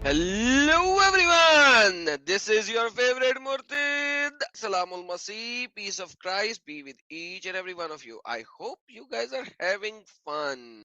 Hello everyone, this is your favorite Murtid. Salamul Masih, peace of Christ be with each and every one of you. I hope you guys are having fun.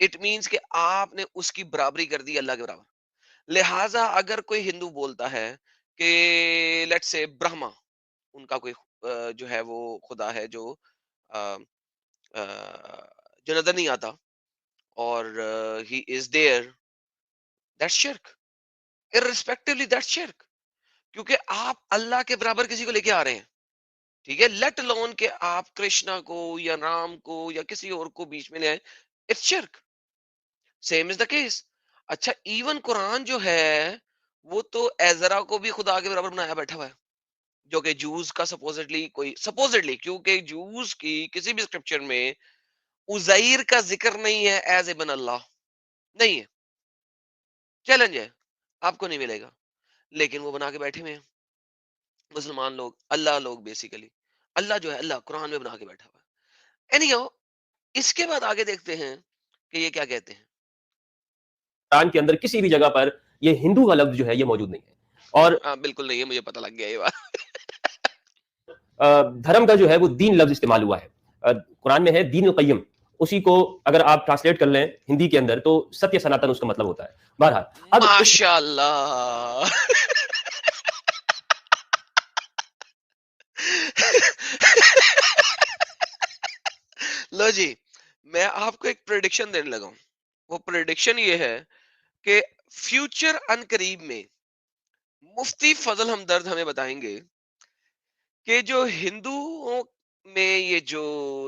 It means کہ آپ نے اس کی برابری کر دی اللہ کے برابر. لہذا اگر کوئی ہندو بولتا ہے کہ لیٹ سے برہما ان کا کوئی جو ہے وہ خدا ہے جو آ، آ، جو نظر نہیں آتا اور ہی از دیئر، دیٹ شرک. irrespectively دیٹ شرک. کیونکہ آپ اللہ کے برابر کسی کو لے کے آ رہے ہیں. ٹھیک ہے، لیٹ لون کہ آپ کرشنا کو یا رام کو یا کسی اور کو بیچ میں لے آئے، اٹس شرک. Same is the case. اچھا ایون قرآن جو ہے وہ تو ایزرا کو بھی خدا کے برابر بنایا بیٹھا ہوا ہے، جو کہ جوز کا سپوزٹلی کوئی سپوزٹلی، کیونکہ جوز کی کسی بھی اسکرپچر میں عزیر کا ذکر نہیں ہے ایز ابن اللہ، نہیں ہے. چیلنج ہے، آپ کو نہیں ملے گا. لیکن وہ بنا کے بیٹھے ہوئے ہیں مسلمان لوگ، اللہ لوگ بیسیکلی. اللہ جو ہے اللہ قرآن میں بنا کے بیٹھا ہوا ہے. اینی ہاؤ، اس کے بعد آگے دیکھتے ہیں کہ یہ کیا کہتے ہیں. قرآن کے اندر کسی بھی جگہ پر یہ ہندو کا لفظ جو ہے یہ موجود نہیں ہے. اور ہاں بالکل نہیں ہے، مجھے پتہ لگ گیا یہ بات. دھرم کا جو ہے وہ دین لفظ استعمال ہوا ہے. قرآن میں ہے دین القیم، اسی کو اگر آپ ٹرانسلیٹ کر لیں ہندی کے اندر تو ستیہ سناتن اس کا مطلب ہوتا ہے. بہرحال اب اس ماشاء اللہ. لو جی، میں آپ کو ایک پریڈکشن دینے لگا ہوں. وہ پریڈکشن یہ ہے کہ فیوچر ان قریب میں مفتی فضل ہمدرد ہمیں بتائیں گے کہ جو ہندوؤں میں یہ جو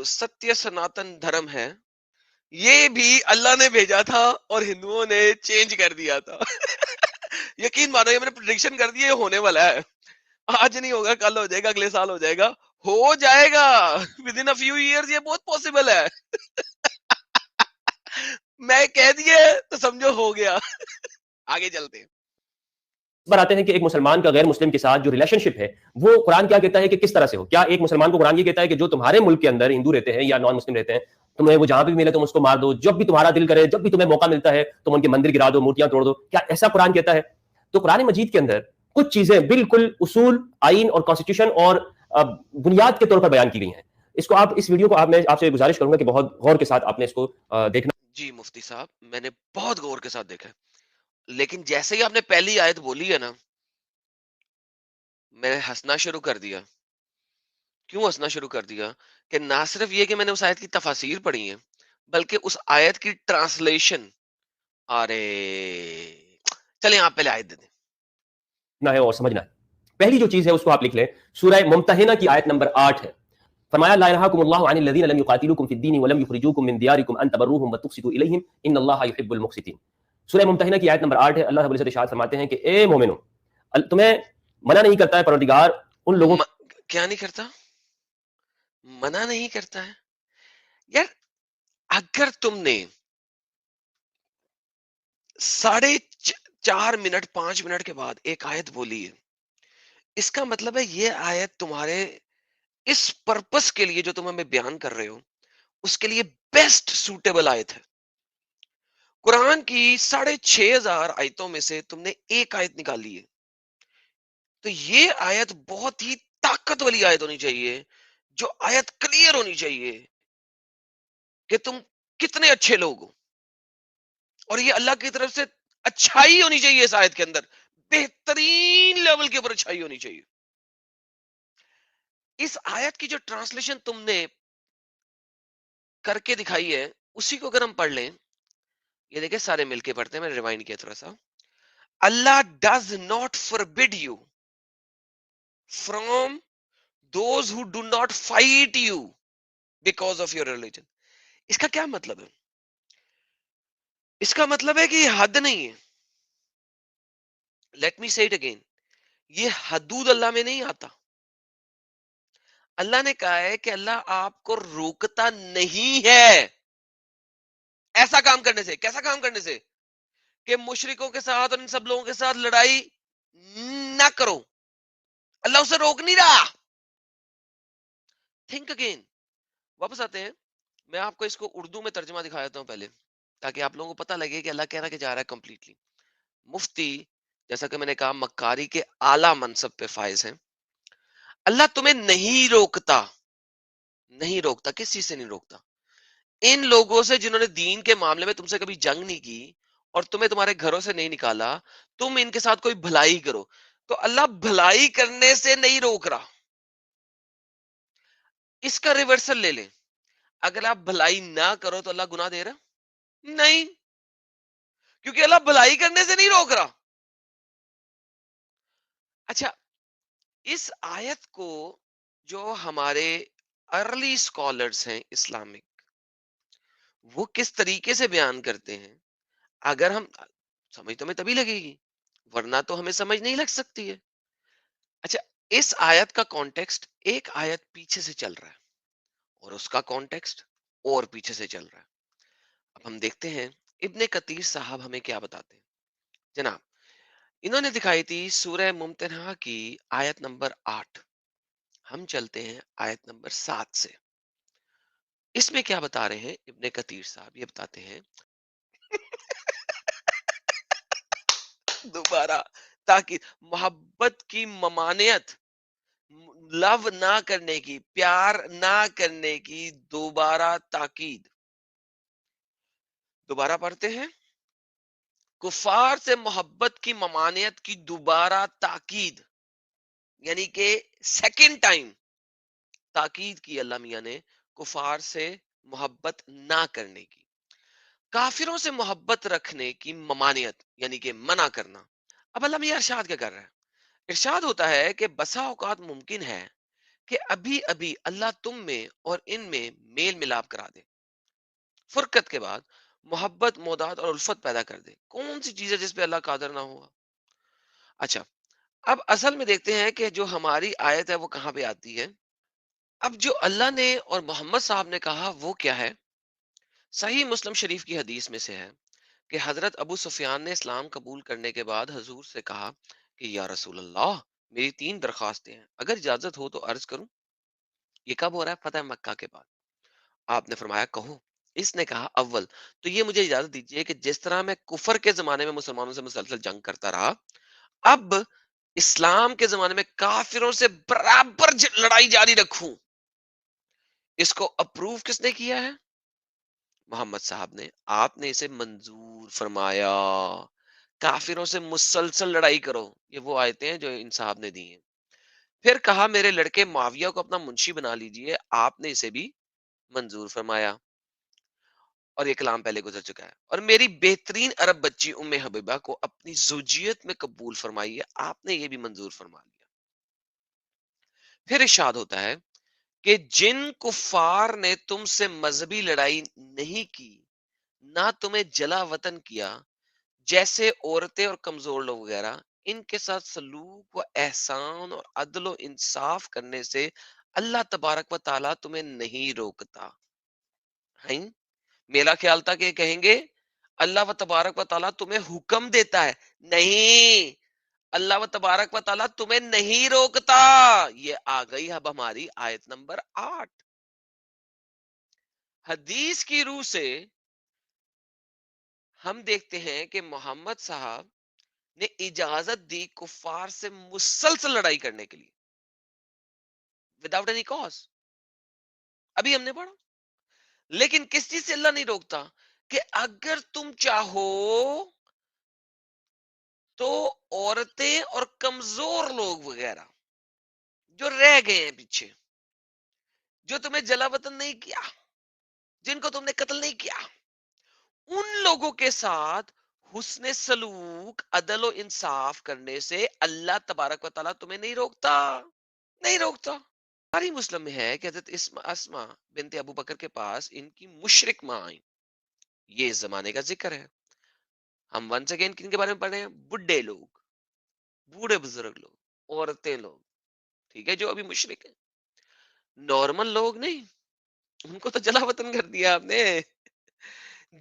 ستیہ سناتن دھرم ہے یہ بھی اللہ نے بھیجا تھا اور ہندوؤں نے چینج کر دیا تھا. یقین مانو یہ میں نے پریڈکشن کر دیا، یہ ہونے والا ہے. آج نہیں ہوگا، کل ہو جائے گا، اگلے سال ہو جائے گا، ہو جائے گا ود ان فیو ایئرز. یہ بہت پاسبل ہے. میں کہہ دیے تو سمجھو ہو گیا. آگے چلتے ہیں. پر آتے ہیں کہ ایک مسلمان کا غیر مسلم کے ساتھ جو ریلیشن شپ ہے وہ قرآن کیا کہتا ہے کہ کس طرح سے ہو. کیا ایک مسلمان کو قرآن یہ کہتا ہے کہ جو تمہارے ملک کے اندر ہندو رہتے ہیں یا نان مسلم رہتے ہیں تمہیں وہ جہاں بھی ملے تم اس کو مار دو، جب بھی تمہارا دل کرے، جب بھی تمہیں موقع ملتا ہے تم ان کے مندر گرا دو، مورتیاں توڑ دو؟ کیا ایسا قرآن کہتا ہے؟ تو قرآن مجید کے اندر کچھ چیزیں بالکل اصول، آئین اور کانسٹیٹیوشن اور بنیاد کے طور پر بیان کی گئی ہیں. اس کو آپ اس ویڈیو کو میں آپ سے گزارش کروں گا کہ بہت غور کے ساتھ آپ نے اس کو دیکھنا. جی مفتی صاحب، میں نے بہت غور کے ساتھ دیکھا ہے، لیکن جیسے ہی آپ نے پہلی آیت بولی ہے نا، میں نے ہنسنا شروع کر دیا. کیوں ہنسنا شروع کر دیا؟ کہ نہ صرف یہ کہ میں نے اس آیت کی تفاسیر پڑھی ہیں، بلکہ اس آیت کی ٹرانسلیشن. ارے چلیں آپ پہلے آیت دے دیں. ہے اور سمجھنا ہے. پہلی جو چیز ہے اس کو آپ لکھ لیں، سورہ ممتحنہ کی آیت نمبر 8 ہے. فرمایا لا ينهاكم الله عن الذين لم يقاتلوكم في الدين ولم يخرجوكم من دياركم ان تبروهم وتقسطوا اليهم ان الله يحب المقسطين. سورہ ممتحنہ کی آیت نمبر 8 ہے. اللہ رب العزت ارشاد فرماتے ہیں کہ اے مومنو، تمہیں منع نہیں کرتا ہے پروردگار ان لوگوں کیا نہیں کرتا؟ منع نہیں کرتا ہے. یار اگر تم نے 4.5 منٹ 5 منٹ کے بعد ایک آیت بولی ہے، اس کا مطلب ہے یہ آیت تمہارے اس پرپس کے لیے جو تم ہمیں بیان کر رہے ہو اس کے لیے بیسٹ سوٹیبل آیت ہے. قرآن کی 6,500 آیتوں میں سے تم نے ایک آیت نکالی ہے، تو یہ آیت بہت ہی طاقت والی آیت ہونی چاہیے، جو آیت کلیئر ہونی چاہیے کہ تم کتنے اچھے لوگ ہو. اور یہ اللہ کی طرف سے اچھائی ہونی چاہیے اس آیت کے اندر، بہترین لیول کے اوپر اچھائی ہونی چاہیے. اس آیت کی جو ٹرانسلیشن تم نے کر کے دکھائی ہے اسی کو اگر ہم پڑھ لیں، یہ دیکھیں سارے مل کے پڑھتے ہیں، میں نے ریوائنڈ کیا تھوڑا سا. Allah does not forbid you from those who do not fight you because of your religion. اس کا کیا مطلب ہے؟ اس کا مطلب ہے کہ یہ حد نہیں ہے. لیٹ می سے اٹ اگین، یہ حدود اللہ میں نہیں آتا. اللہ نے کہا ہے کہ اللہ آپ کو روکتا نہیں ہے ایسا کام کرنے سے. کیسا کام کرنے سے؟ کہ مشرکوں کے ساتھ اور ان سب لوگوں کے ساتھ لڑائی نہ کرو. اللہ اسے روک نہیں رہا. Think again. واپس آتے ہیں، میں آپ کو اس کو اردو میں ترجمہ دکھا دیتا ہوں پہلے، تاکہ آپ لوگوں کو پتہ لگے کہ اللہ کہنا کہ جا رہا ہے کمپلیٹلی. مفتی جیسا کہ میں نے کہا مکاری کے اعلیٰ منصب پہ فائز ہیں. اللہ تمہیں نہیں روکتا، نہیں روکتا. کس چیز سے نہیں روکتا؟ ان لوگوں سے جنہوں نے دین کے معاملے میں تم سے کبھی جنگ نہیں کی اور تمہیں تمہارے گھروں سے نہیں نکالا، تم ان کے ساتھ کوئی بھلائی کرو. تو اللہ بھلائی کرنے سے نہیں روک رہا. اس کا ریورسل لے لیں. اگر آپ بھلائی نہ کرو تو اللہ گناہ دے رہا نہیں، کیونکہ اللہ بھلائی کرنے سے نہیں روک رہا. اچھا، اس آیت کو جو ہمارے ارلی اسکالرس ہیں اسلامک، وہ کس طریقے سے بیان کرتے ہیں؟ اگر ہم سمجھ تو ہمیں تبھی لگے گی، ورنہ تو ہمیں سمجھ نہیں لگ سکتی ہے. اچھا، اس آیت کا کانٹیکسٹ ایک آیت پیچھے سے چل رہا ہے اور اس کا کانٹیکسٹ اور پیچھے سے چل رہا ہے. اب ہم دیکھتے ہیں ابن کثیر صاحب ہمیں کیا بتاتے ہیں. جناب، انہوں نے دکھائی تھی سورہ ممتنہ کی آیت نمبر 8. ہم چلتے ہیں آیت نمبر 7 سے. اس میں کیا بتا رہے ہیں ابن کثیر صاحب؟ یہ بتاتے ہیں دوبارہ تاکہ محبت کی ممانعت، لو نہ کرنے کی، پیار نہ کرنے کی دوبارہ تاکید. دوبارہ پڑھتے ہیں. کفار سے محبت کی ممانعت کی دوبارہ تاکید، یعنی کہ سیکنڈ ٹائم تاکید کی اللہ میاں نے کفار سے محبت نہ کرنے کی. کافروں سے محبت رکھنے کی ممانعت یعنی کہ منع کرنا. اب اللہ میاں ارشاد کیا کر رہا ہے؟ ارشاد ہوتا ہے کہ بسا اوقات ممکن ہے کہ ابھی ابھی اللہ تم میں اور ان میں میل ملاپ کرا دے، فرقت کے بعد محبت، مودات اور الفت پیدا کر دے. کون سی چیز ہے جس پہ اللہ قادر نہ ہوگا؟ اچھا، اب اصل میں دیکھتے ہیں کہ جو ہماری آیت ہے وہ کہاں پہ آتی ہے. اب جو اللہ نے اور محمد صاحب نے کہا وہ کیا ہے؟ صحیح مسلم شریف کی حدیث میں سے ہے کہ حضرت ابو سفیان نے اسلام قبول کرنے کے بعد حضور سے کہا کہ یا رسول اللہ، میری 3 درخواستیں ہیں، اگر اجازت ہو تو عرض کروں. یہ کب ہو رہا ہے؟ فتح مکہ کے بعد. آپ نے فرمایا کہو. اس نے کہا اول تو یہ مجھے اجازت دیجیے کہ جس طرح میں کفر کے زمانے میں مسلمانوں سے مسلسل جنگ کرتا رہا، اب اسلام کے زمانے میں کافروں سے برابر لڑائی جاری رکھوں. اس کو اپروو کس نے کیا ہے؟ محمد صاحب نے. آپ نے اسے منظور فرمایا. کافروں سے مسلسل لڑائی کرو. یہ وہ آیتیں ہیں جو ان صاحب نے دی ہیں. پھر کہا میرے لڑکے معاویہ کو اپنا منشی بنا لیجئے. آپ نے اسے بھی منظور فرمایا، اور یہ کلام پہلے گزر چکا ہے. اور میری بہترین عرب بچی ام حبیبہ کو اپنی زوجیت میں قبول فرمائیے. آپ نے یہ بھی منظور فرما لیا. پھر ارشاد ہوتا ہے کہ جن کفار نے تم سے مذہبی لڑائی نہیں کی، نہ تمہیں جلا وطن کیا، جیسے عورتیں اور کمزور لوگ وغیرہ، ان کے ساتھ سلوک و احسان اور عدل و انصاف کرنے سے اللہ تبارک و تعالیٰ تمہیں نہیں روکتا. ہیں؟ میرا خیال تھا کہ کہیں گے اللہ و تبارک و تعالیٰ تمہیں حکم دیتا ہے. نہیں، اللہ و تبارک و تعالیٰ تمہیں نہیں روکتا. یہ آ گئی اب ہماری آیت نمبر 8. حدیث کی روح سے ہم دیکھتے ہیں کہ محمد صاحب نے اجازت دی کفار سے مسلسل لڑائی کرنے کے لیے وداؤٹ اینی کاز. ابھی ہم نے پڑھا. لیکن کس چیز سے اللہ نہیں روکتا؟ کہ اگر تم چاہو تو عورتیں اور کمزور لوگ وغیرہ جو رہ گئے ہیں پیچھے، جو تمہیں جلا وطن نہیں کیا، جن کو تم نے قتل نہیں کیا، ان لوگوں کے ساتھ حسن سلوک، عدل و انصاف کرنے سے اللہ تبارک و تعالیٰ تمہیں نہیں روکتا. نہیں روکتا. ساری مسلم میں ہے کہ حضرت اسما بنت ابو بکر کے پاس ان کی مشرک ماں آئی. یہ اس زمانے کا ذکر ہے. ہم ونس اگین کن کے بارے میں پڑھ رہے ہیں؟ بڈھے لوگ، بوڑھے بزرگ لوگ، عورتیں لوگ، ٹھیک ہے، جو ابھی مشرک ہیں. نارمل لوگ نہیں. ان کو تو جلا وطن کر دیا آپ نے.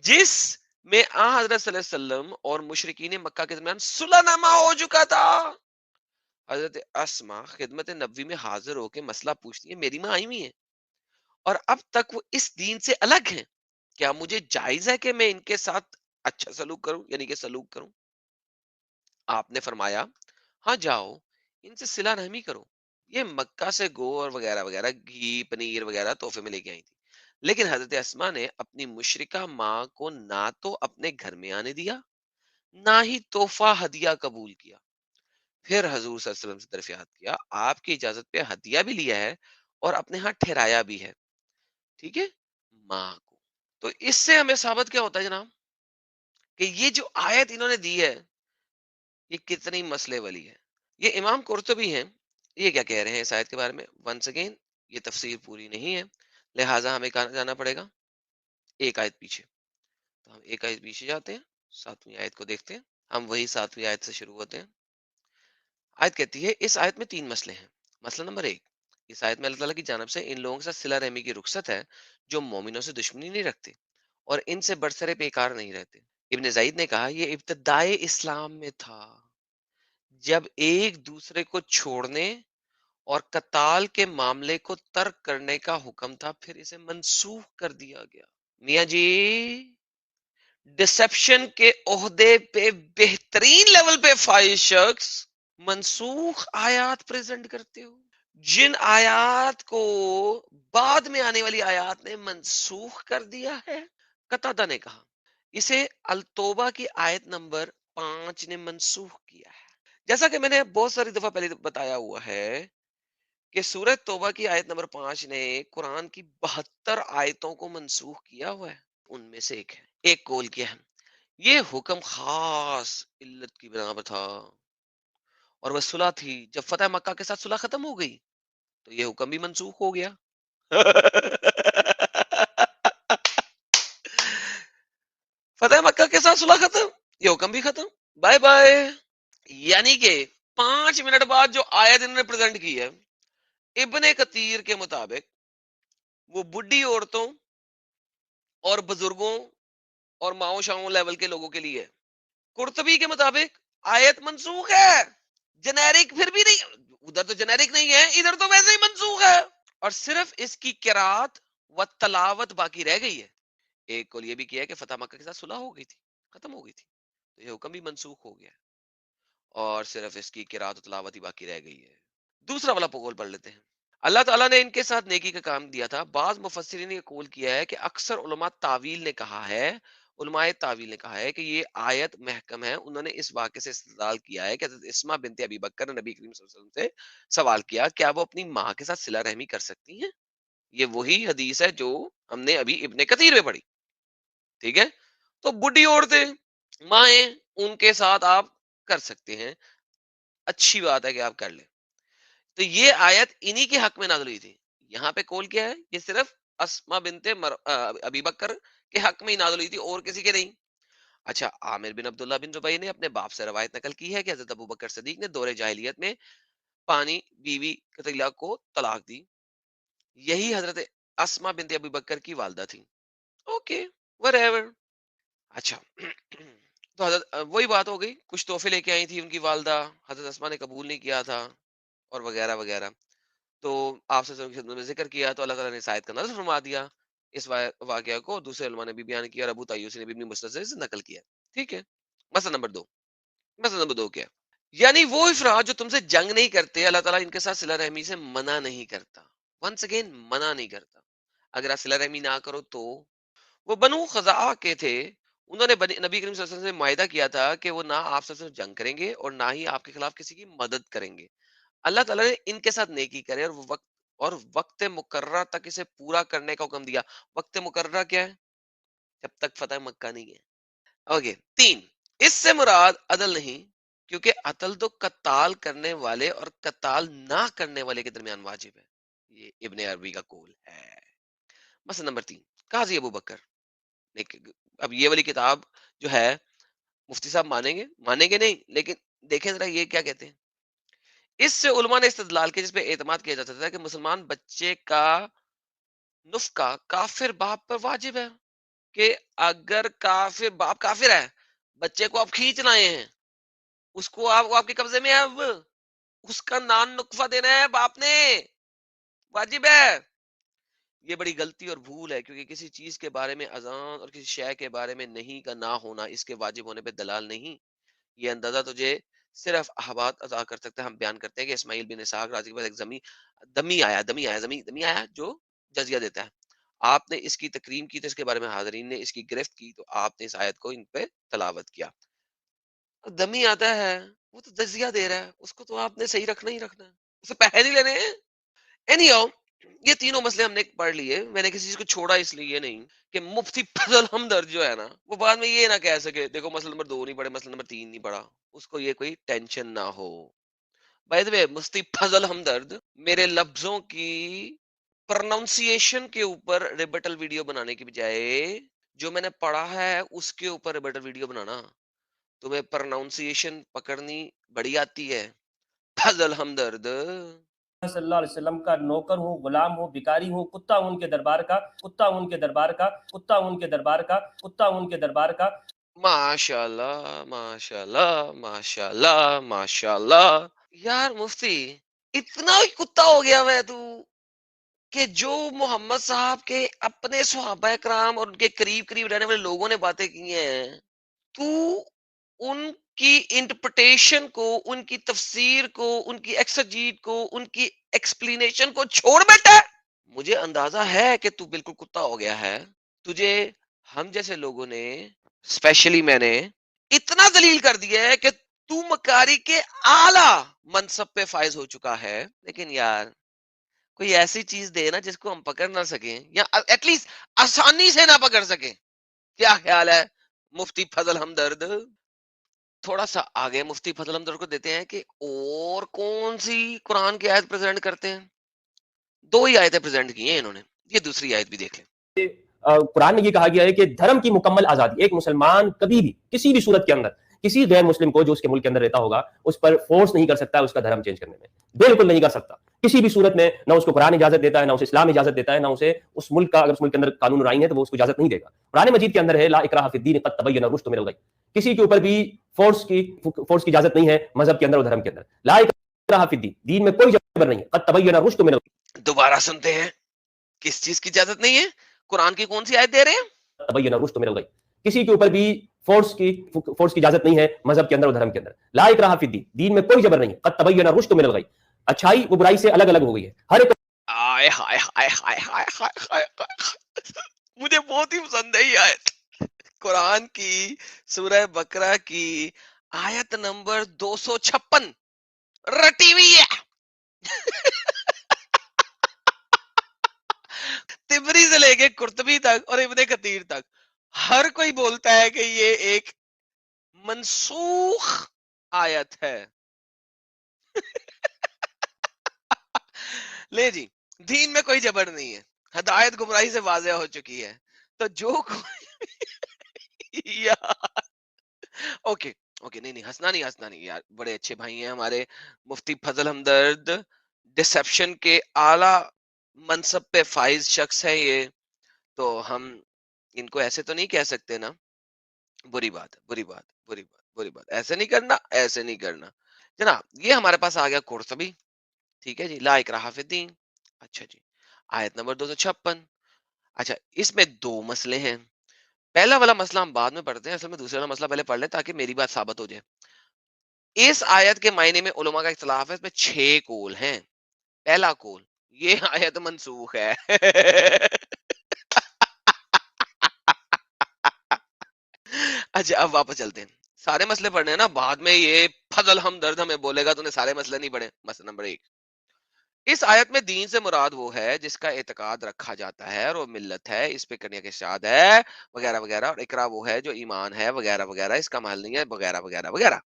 جس میں حضرت صلی اللہ علیہ وسلم اور مشرکین مکہ کے درمیان صلح نامہ ہو چکا تھا. حضرت اسما خدمت نبوی میں حاضر ہو کے مسئلہ پوچھتی ہے، میری ماں آئی ہوئی ہے اور اب تک وہ اس دین سے الگ ہیں، کیا مجھے جائز ہے کہ میں ان کے ساتھ اچھا سلوک کروں، یعنی کہ سلوک کروں؟ آپ نے فرمایا ہاں جاؤ، ان سے صلہ رحمی کرو. یہ مکہ سے گو اور وغیرہ وغیرہ، گھی پنیر وغیرہ تحفے میں لے کے آئی تھی. لیکن حضرت اسما نے اپنی مشرکہ ماں کو نہ تو اپنے گھر میں آنے دیا، نہ ہی تحفہ ہدیہ قبول کیا۔ پھر حضور صلی اللہ علیہ وسلم سے دریافت کیا، آپ کی اجازت پہ ہدیہ بھی لیا ہے اور اپنے ہاں ٹھہرایا بھی ہے، ٹھیک ہے، ماں کو۔ تو اس سے ہمیں ثابت کیا ہوتا ہے جناب، کہ یہ جو آیت انہوں نے دی ہے یہ کتنی مسئلے والی ہے۔ یہ امام قرطبی ہیں، یہ کیا کہہ رہے ہیں اس آیت کے بارے میں؟ ونس اگین یہ تفسیر پوری نہیں ہے، لہٰذا ہمیں کہاں جانا پڑے گا؟ ایک آیت پیچھے۔ تو ہم ایک آیت پیچھے جاتے ہیں، 7ویں آیت کو دیکھتے ہیں۔ ہم وہی 7ویں آیت سے شروع ہوتے ہیں۔ آیت کہتی ہے اس آیت میں 3 مسئلے ہیں۔ مسئلہ نمبر 1، اس آیت میں اللہ تعالیٰ کی جانب سے ان لوگوں کے ساتھ صلہ رحمی کی رخصت ہے جو مومنوں سے دشمنی نہیں رکھتے اور ان سے برسر پیکار نہیں رہتے۔ ابن زید نے کہا یہ ابتدائے اسلام میں تھا، جب ایک دوسرے کو چھوڑنے اور قتال کے معاملے کو ترک کرنے کا حکم تھا، پھر اسے منسوخ کر دیا گیا۔ میاں جی، ڈسپشن کے عہدے پہ بہترین لیول پہ فائز شخص منسوخ آیات پریزنٹ کرتے ہو، جن آیات کو بعد میں آنے والی آیات نے منسوخ کر دیا ہے۔ قتادہ نے کہا اسے التوبہ کی آیت نمبر 5 نے منسوخ کیا ہے۔ جیسا کہ میں نے بہت ساری دفعہ پہلے بتایا ہوا ہے کہ سورہ توبہ کی آیت نمبر 5 نے قرآن کی 72 آیتوں کو منسوخ کیا ہوا ہے، ان میں سے ایک ہے، ایک کول کیا ہے۔ یہ حکم خاص علت کی بنا پر تھا اور وہ صلح تھی۔ جب فتح مکہ کے ساتھ صلح ختم ہو گئی تو یہ حکم بھی منسوخ ہو گیا۔ فتح مکہ کے ساتھ صلح ختم، یہ حکم بھی ختم، بائے بائے۔ یعنی کہ 5 منٹ بعد جو آیت انہوں نے پریزنٹ کی ہے، ابن کثیر کے مطابق وہ بڈھی عورتوں اور بزرگوں اور ماؤں شاؤں لیول کے لوگوں کے لیے ہے۔ قرطبی کے مطابق آیت منسوخ ہے، جنیرک پھر بھی نہیں، ادھر تو جنیرک نہیں ہے، ادھر تو ویسے ہی منسوخ ہے، اور صرف اس کی قرات و تلاوت باقی رہ گئی ہے۔ ایک کو یہ بھی کیا ہے کہ فتح مکہ کے ساتھ صلح ہو گئی تھی، ختم ہو گئی تھی، تو یہ حکم بھی منسوخ ہو گیا ہے اور صرف اس کی قرات و تلاوت ہی باقی رہ گئی ہے۔ دوسرا والا قول پڑھ لیتے ہیں۔ اللہ تعالیٰ نے ان کے ساتھ نیکی کا کام دیا تھا۔ بعض مفسرین نے قول کیا ہے کہ اکثر علماء تعویل نے کہا ہے، علماء تعویل نے کہا ہے کہ یہ آیت محکم ہے۔ انہوں نے اس واقعے سے استدلال کیا ہے کہ حضرت اسماء بنت ابی بکر نے نبی کریم صلی اللہ علیہ وسلم سے سوال کیا کیا وہ اپنی ماں کے ساتھ صلہ رحمی کر سکتی ہیں؟ یہ وہی حدیث ہے جو ہم نے ابھی ابن کثیر میں پڑھی، ٹھیک ہے؟ تو بڈھی عورتیں، مائیں، ان کے ساتھ آپ کر سکتے ہیں، اچھی بات ہے کہ آپ کر لیں۔ تو یہ آیت انہی کے حق میں نازل ہوئی تھی۔ یہاں پہ کول کیا ہے؟ یہ صرف اسما بنت ابی بکر کے حق میں ہی نازل ہوئی تھی اور کسی کے نہیں۔ اچھا، عامر بن عبداللہ بن زبیر نے اپنے باپ سے روایت نقل کی ہے کہ حضرت ابو بکر صدیق نے دور جاہلیت میں پانی بیوی قتیلہ کو طلاق دی، یہی حضرت اسما بنت ابی بکر کی والدہ تھی۔ Okay, whatever۔ اچھا، تو حضرت وہی بات ہو گئی، کچھ تحفے لے کے آئی تھی ان کی والدہ، حضرت اسما نے قبول نہیں کیا تھا اور وغیرہ وغیرہ۔ تو آپ سے خدمت میں ذکر کیا تو اللہ تعالیٰ نے اس آیت کا نظر فرما دیا۔ اس واقعہ کو دوسرے علماء نے بھی بیان کیا اور ابو طیوسی نے بھی اپنی مسند سے نقل کیا، ٹھیک ہے۔ مسئلہ نمبر 2، مسئلہ نمبر 2 کیا ہے؟ یعنی وہ افراد جو تم سے جنگ نہیں کرتے، اللہ تعالیٰ ان کے ساتھ صلہ رحمی سے منع نہیں کرتا، ونس اگین منع نہیں کرتا۔ اگر آپ صلہ رحمی نہ کرو تو وہ بنو خزاعہ کے تھے، انہوں نے نبی کریم صلی اللہ علیہ وسلم سے معاہدہ کیا تھا کہ وہ نہ آپ سے جنگ کریں گے اور نہ ہی آپ کے خلاف کسی کی مدد کریں گے۔ اللہ تعالیٰ نے ان کے ساتھ نیکی کرے اور وقت مقررہ تک اسے پورا کرنے کا حکم دیا۔ وقت مقررہ کیا ہے؟ جب تک فتح مکہ نہیں ہے۔ اوکے، 3، اس سے مراد عدل نہیں، کیونکہ عدل تو قتال کرنے والے اور قتال نہ کرنے والے کے درمیان واجب ہے۔ یہ ابن عربی کا قول ہے۔ مسئلہ نمبر 3، قاضی ابو بکر۔ اب یہ والی کتاب جو ہے مفتی صاحب مانیں گے نہیں، لیکن دیکھیں ذرا یہ کیا کہتے ہیں۔ اس سے علماء نے استدلال کیا جس پہ اعتماد کیا جاتا تھا کہ مسلمان بچے کا نفقہ کافر باپ پر واجب ہے، کہ اگر کافر باپ کافر ہے، بچے کو آپ کھینچ لائے ہیں، اس کو آپ کے قبضے میں ہے، اب اس کا نان نقفہ دینا ہے باپ نے، واجب ہے۔ یہ بڑی غلطی اور بھول ہے، کیونکہ کسی چیز کے بارے میں اذان اور کسی شے کے بارے میں نہیں کا نہ ہونا اس کے واجب ہونے پہ دلال نہیں۔ یہ اندازہ تجھے صرف احبات عطا کر سکتا ہے۔ ہم بیان کرتے ہیں کہ اسماعیل بن اسحاق راضی کے پاس ایک دمی آیا جو جزیہ دیتا ہے۔ آپ نے اس کی تکریم کی تو اس کے بارے میں حاضرین نے اس کی گرفت کی تو آپ نے اس آیت کو ان پہ تلاوت کیا. دمی آتا ہے وہ تو جزیہ دے رہا ہے, اس کو تو آپ نے صحیح رکھنا ہی رکھنا ہے, اسے پیسے نہیں لینے ہیں. اینی ہاؤ, یہ تینوں مسئلے ہم نے پڑھ لیے. میں نے کسی چیز کو چھوڑا اس لیے نہیں کہ مفتی فضل ہمدرد جو ہے نا وہ بعد میں یہ نہ کہہ سکے دیکھو مسئلہ نمبر 2 نہیں پڑھے, مسئلہ نمبر 3 نہیں پڑھا, اس کو یہ کوئی ٹینشن نہ ہو. بائی دا وے, مفتی فضل ہمدرد میرے لفظوں کی پروننسیشن کے اوپر ریبٹل ویڈیو بنانے کی بجائے جو میں نے پڑھا ہے اس کے اوپر ریبٹل ویڈیو بنانا, تمہیں پروننسیشن پکڑنی بڑی آتی ہے. فضل ہمدرد صلی اللہ علیہ وسلم کا نوکر ہوں, غلام ہوں, بھکاری ہوں, کتا ہوں ان کے دربار کا, کتا ہوں ان کے دربار کا, کتا ہوں ان کے دربار کا, کتا ہوں ان کے دربار کا. ماشاء اللہ ماشاء اللہ ماشاء اللہ ماشاء اللہ. یار مفتی اتنا ہی کتا ہو گیا میں تو کہ جو محمد صاحب کے اپنے صحابہ کرام اور ان کے قریب قریب رہنے والے لوگوں نے باتیں کی ہیں, تو ان کی انٹرپریٹیشن کو, ان کی تفسیر کو, ان کی ایکسجیٹ کو, ان کی ایکسپلینیشن کو چھوڑ بیٹھا ہے. مجھے اندازہ ہے کہ تو بالکل کتا ہو گیا ہے. تجھے ہم جیسے لوگوں نے, اسپیشلی میں نے, اتنا دلیل کر دیا ہے کہ تو مکاری کے اعلی منصب پہ فائز ہو چکا ہے. لیکن یار کوئی ایسی چیز دے نا جس کو ہم پکڑ نہ سکیں, یا ایٹ لیسٹ آسانی سے نہ پکڑ سکیں. کیا خیال ہے مفتی فضل ہمدرد؟ تھوڑا سا آگے مفتی فضل ہمدرد کو دیتے ہیں کہ اور کون سی قرآن کی آیت پریزنٹ کرتے ہیں. 2 ہی آیتیں پریزنٹ کی ہیں انہوں نے, یہ دوسری آیت بھی دیکھ لیں. قرآن میں یہ کہا گیا ہے کہ دھرم کی مکمل آزادی, ایک مسلمان کبھی بھی کسی بھی صورت کے اندر کسی غیر مسلم کو جو اس کے ملک کے اندر رہتا ہوگا اس پر فورس نہیں کر سکتا اس کا دھرم چینج کرنے میں, بالکل نہیں کر سکتا کسی بھی صورت میں. نہ اس کو قرآن اجازت دیتا ہے, نہ اسے اسلام اجازت دیتا ہے, نہ اسے اس ملک کا, اگر اس ملک کے اندر قانون رائن ہے تو وہ اس کو اجازت نہیں دے گا. قرآن مجید کے اندر ہے لا اکراہ فی الدین قد تبین الرشد من الغی, کسی کے اوپر بھی فورس کی اجازت نہیں ہے مذہب کے اندر اور دھرم کے اندر. لا اکراہ فی الدین, دین میں کوئی جبر نہیں ہے. قد تبین الرشد من الغی. دوبارہ سنتے ہیں, کس چیز کی اجازت نہیں ہے؟ قرآن کی کون سی آیت دے رہے ہیں؟ تبین الرشد من الغی, کسی کے اوپر بھی فورس کی اجازت نہیں ہے مذہب کے اندر اور دھرم کے اندر. لا اکراہ فی الدین, دین میں کوئی جبر نہیں ہے. قد تبین الرشد من الغی, اچھائی وہ برائی سے الگ الگ ہو گئی ہے. ہر ایک آئے ہائے ہائے ہائے ہائے ہائے ہائے ہائے. مجھے بہت ہی پسند ہے یہ آیت. قرآن کی سورہ بقرہ کی آیت نمبر 256 رٹی ہوئی ہے. تبری سے لے کے قرطبی تک اور ابن کثیر تک ہر کوئی بولتا ہے کہ یہ ایک منسوخ آیت ہے. لے جی, دین میں کوئی جبر نہیں ہے, ہدایت گمراہی سے واضح ہو چکی ہے. تو جو اوکے اوکے, نہیں ہنسنا نہیں یار, بڑے اچھے بھائی ہیں ہمارے مفتی فضل ہمدرد, ڈسپشن کے اعلی منصب پہ فائز شخص ہے یہ, تو ہم ان کو ایسے تو نہیں کہہ سکتے نا. بری بات بری بات بری بات بری بات, ایسے نہیں کرنا ایسے نہیں کرنا جناب. یہ ہمارے پاس آ گیا قرطبی, ٹھیک ہے جی, لا اکراہ فی الدین. اچھا جی, آیت نمبر 256. اچھا, اس میں 2 مسئلے ہیں. پہلا والا مسئلہ ہم بعد میں پڑھتے ہیں, اصل میں دوسرا والا مسئلہ پہلے پڑھ لیں تاکہ میری بات ثابت ہو جائے. اس آیت کے معنی میں علماء کا اختلاف ہے, اس میں 6 قول ہیں. پہلا قول, یہ آیت منسوخ ہے. اچھا اب واپس چلتے ہیں, سارے مسئلے پڑھنے ہیں نا, بعد میں یہ فضل ہمدرد ہمیں بولے گا تو نے سارے مسئلے نہیں پڑھے. مسئلہ نمبر 1, اس آیت میں دین سے مراد وہ ہے جس کا اعتقاد رکھا جاتا ہے اور وہ ملت ہے, اس پہ کرنے کے شاد ہے وغیرہ وغیرہ, اور اقرا وہ ہے جو ایمان ہے وغیرہ وغیرہ, اس کا محل نہیں ہے وغیرہ وغیرہ وغیرہ.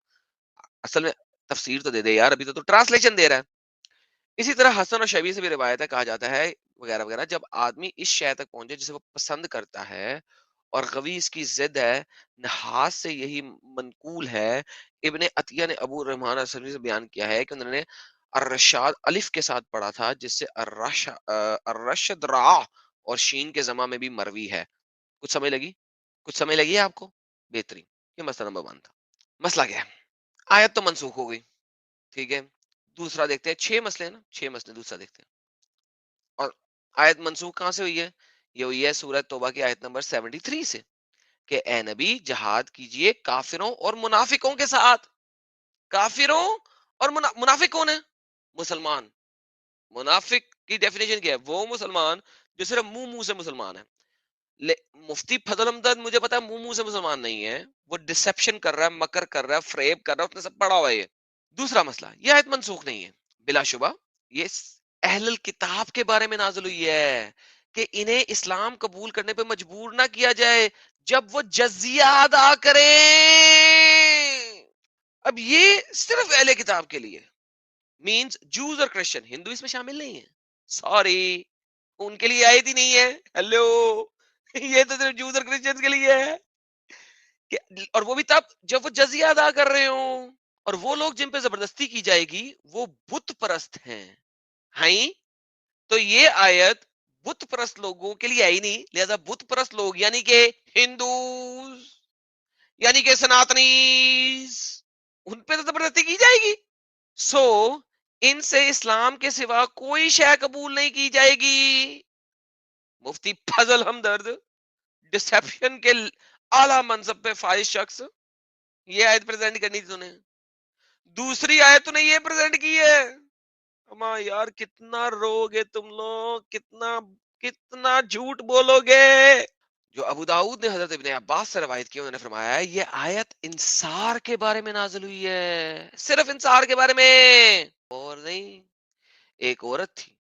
اصل میں تفسیر تو دے دے یار, ابھی تو ٹرانسلیشن دے رہا ہے. اسی طرح حسن اور شبیہ سے بھی روایت ہے, کہا جاتا ہے وغیرہ وغیرہ, جب آدمی اس شے تک پہنچے جسے وہ پسند کرتا ہے اور غوی اس کی ضد ہے, نحاس سے یہی منقول ہے. ابن عطیہ نے ابو الرحمان السلمی سے بیان کیا ہے کہ انہوں نے الرشاد الف کے ساتھ پڑھا تھا, جس سے الرشد را اور شین کے زماں میں بھی مروی ہے. کچھ سمجھ لگی؟ کچھ سمجھ لگی ہے آپ کو؟ بہترین. یہ مسئلہ نمبر 1 تھا. مسئلہ کیا ہے؟ آیت تو منسوخ ہو گئی, ٹھیک ہے. دوسرا دیکھتے ہیں, 6 مسئلے ہیں نا, 6 مسئلے دوسرا دیکھتے ہیں. اور آیت منسوخ کہاں سے ہوئی ہے؟ یہ ہوئی ہے سورہ توبہ کی آیت نمبر 73 سے, کہ اے نبی جہاد کیجئے کافروں اور منافقوں کے ساتھ. کافروں اور منافق کون ہے؟ مسلمان. منافق کی ڈیفینیشن کیا ہے؟ وہ مسلمان جو صرف منہ سے مسلمان ہے. مفتی فضل احمد مجھے پتا ہے منہ سے مسلمان نہیں ہے، وہ ڈسپشن کر رہا ہے، مکر کر رہا ہے، فریب کر رہا ہے، اس نے سب پڑھا ہوا ہے یہ. دوسرا مسئلہ، یہ آیت منسوخ نہیں ہے بلا شبہ. یہ اہل الکتاب کے بارے میں نازل ہوئی ہے کہ انہیں اسلام قبول کرنے پہ مجبور نہ کیا جائے جب وہ جزیہ ادا کریں. اب یہ صرف اہل کتاب کے لیے، مینز جوز اور کرسچن، ہندو اس میں شامل نہیں ہے. سوری، ان کے لیے آیت ہی نہیں ہے. ہیلو، یہ تو صرف جوز اور کرسچن کے لیے ہے اور وہ بھی تب جب وہ جزیہ ادا کر رہے ہوں. اور وہ لوگ جن پہ زبردستی کی جائے گی وہ بت پرست ہیں. ہائی، تو یہ آیت بت پرست لوگوں کے لیے آئی نہیں، لہذا بت پرست لوگ یعنی کہ ہندو، یعنی کہ سناتنیز، ان پہ تو زبردستی کی جائے گی. سو ان سے اسلام کے سوا کوئی شے قبول نہیں کی جائے گی. مفتی فضل ہمدرد ڈسپشن کے اعلی منصب پہ فائز شخص، یہ آیت پریزنٹ کرنی تھی انہیں. دوسری آیت تو نے یہ پریزنٹ کی ہے. اما یار کتنا رو گے تم لوگ، کتنا کتنا جھوٹ بولو گے. جو ابو داؤد نے حضرت ابن عباس سے روایت کی، انہوں نے فرمایا ہے یہ آیت انصار کے بارے میں نازل ہوئی ہے، صرف انصار کے بارے میں اور نہیں. ایک عورت تھی،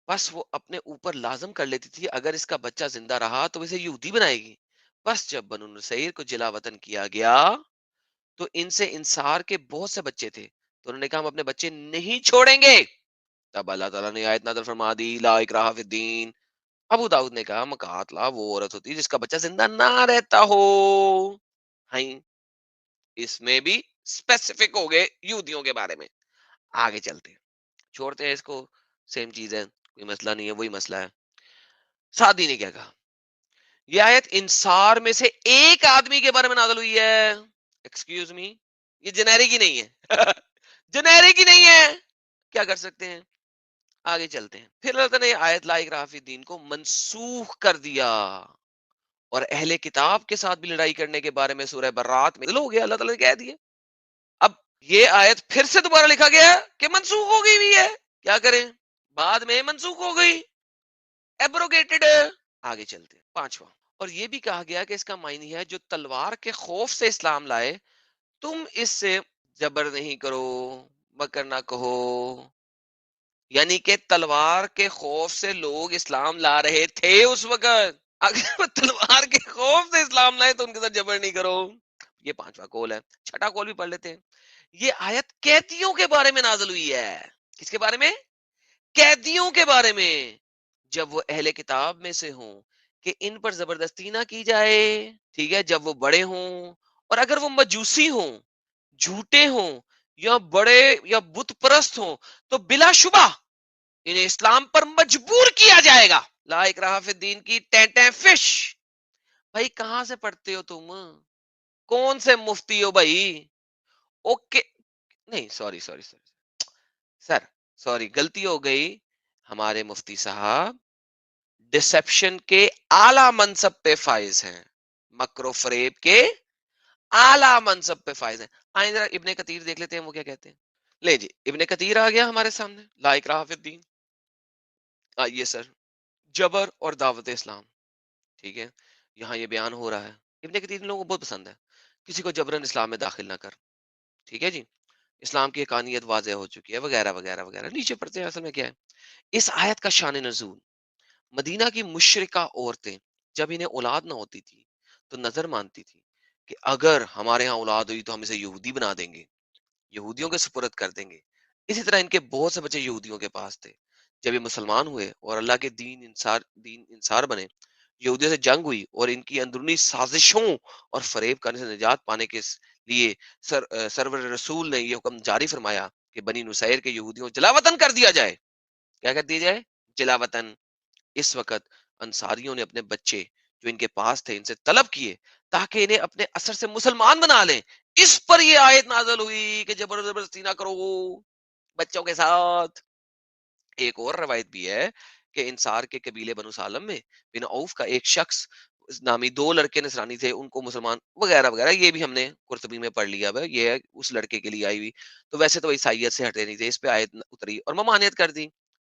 بس وہ اپنے اوپر لازم کر لیتی تھی اگر اس کا بچہ زندہ رہا تو اسے یہودی بنائے گی. بس جب بنو نصیر کو جلا وطن کیا گیا تو ان سے انصار کے بہت سے بچے تھے، تو انہوں نے کہا ہم اپنے بچے نہیں چھوڑیں گے. تب اللہ تعالیٰ نے آیت نازل فرما دی لا اکراہ فی الدین. ابو داؤد نے کہا مقاتلہ وہ عورت ہوتی ہے جس کا بچہ زندہ نہ رہتا ہو. ہاں، اس میں بھی اسپیسیفک ہو گئے یہودیوں کے بارے میں. آگے چلتے ہیں، چھوڑتے ہیں اس کو، سیم چیز ہے، کوئی مسئلہ نہیں ہے، وہی مسئلہ ہے. سعدی نے کیا کہا؟ یہ آیت انصار میں سے ایک آدمی کے بارے میں نازل ہوئی ہے. ایکسکیوز می، یہ جنیرک ہی نہیں ہے. جنیرک ہی نہیں ہے، کیا کر سکتے ہیں؟ آگے چلتے ہیں. پھر اللہ تعالیٰ نے آیت لا اکراہ فی الدین کو منسوخ کر دیا اور اہل کتاب کے ساتھ بھی لڑائی کرنے کے بارے میں سورہ برات میں ہو گیا. اللہ تعالیٰ نے کہہ دیا. اب یہ آیت پھر سے دوبارہ لکھا گیا کہ منسوخ ہو گئی بھی ہے، کیا کریں؟ بعد میں منسوخ ہو گئی، ایبروگیٹڈ. آگے چلتے ہیں. پانچواں، اور یہ بھی کہا گیا کہ اس کا معنی ہے جو تلوار کے خوف سے اسلام لائے تم اس سے جبر نہیں کرو، مکر نہ کہو. یعنی کہ تلوار کے خوف سے لوگ اسلام لا رہے تھے اس وقت، اگر وہ تلوار کے خوف سے اسلام لائے تو ان کے ساتھ جبر نہیں کرو. یہ پانچواں کول ہے. چھٹا کول بھی پڑھ لیتے ہیں. یہ آیت قیدیوں کے بارے میں نازل ہوئی ہے. کس کے بارے میں؟ قیدیوں کے بارے میں. جب وہ اہل کتاب میں سے ہوں کہ ان پر زبردستی نہ کی جائے، ٹھیک ہے، جب وہ بڑے ہوں، اور اگر وہ مجوسی ہوں، جھوٹے ہوں، یا بڑے یا بت پرست ہوں، تو بلا شبہ انہیں اسلام پر مجبور کیا جائے گا. لا اکراہ فی الدین کی ٹیں فش. بھائی کہاں سے پڑھتے ہو تم؟ کون سے مفتی ہو بھائی؟ اوکے، نہیں sorry sorry sorry sir, sorry غلطی ہو گئی. ہمارے مفتی صاحب ڈسپشن کے اعلی منصب پہ فائز ہیں، مکر و فریب کے اعلی منصب پہ فائز ہیں. آئیں ذرا ابن کثیر دیکھ لیتے ہیں وہ کیا کہتے ہیں. لے جی، ابن کثیر آ گیا ہمارے سامنے. لا اکراہ فی الدین، آئیے سر، جبر اور دعوت اسلام. ٹھیک ہے، یہاں یہ بیان ہو رہا ہے. ابن کثیر لوگوں کو بہت پسند ہے، کسی کو جبرن اسلام میں داخل نہ کر. ٹھیک ہے جی، اسلام کی حقانیت واضح ہو چکی ہے وغیرہ وغیرہ وغیرہ. نیچے پڑھتے ہیں اصل میں کیا ہے. اس آیت کا شان نزول، مدینہ کی مشرکہ عورتیں جب انہیں اولاد نہ ہوتی تھی تو نظر مانتی تھی کہ اگر ہمارے ہاں اولاد ہوئی تو ہم اسے یہودی بنا دیں گے، یہودیوں کے سپرد کر دیں گے. اسی طرح ان کے بہت سے بچے یہودیوں کے پاس تھے. جب یہ مسلمان ہوئے اور اللہ کے دین انصار بنے، یہودیوں سے جنگ ہوئی اور ان کی اندرونی سازشوں اور فریب کرنے سے نجات پانے کے لیے سرور رسول نے یہ حکم جاری فرمایا کہ بنی نصیر کے یہودیوں کو جلا وطن کر دیا جائے. کیا کر دیا جائے؟ جلا وطن. اس وقت انصاریوں نے اپنے بچے جو ان کے پاس تھے ان سے طلب کیے تاکہ انہیں اپنے اثر سے مسلمان بنا لیں. اس پر یہ آیت نازل ہوئی کہ زبردستی نہ کرو بچوں کے ساتھ. ایک اور روایت بھی ہے کہ انصار کے قبیلے بنو سالم میں بن عوف کا ایک شخص نامی دو لڑکے نصرانی تھے، ان کو مسلمان وغیرہ وغیرہ. یہ بھی ہم نے قرطبی میں پڑھ لیا ہے، یہ ہے اس لڑکے کے لیے آئی ہوئی. تو ویسے تو عیسائیت سے ہٹے نہیں تھے، اس پہ آیت اتری اور ممانعت کر دی.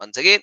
once again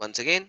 once again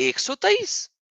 123।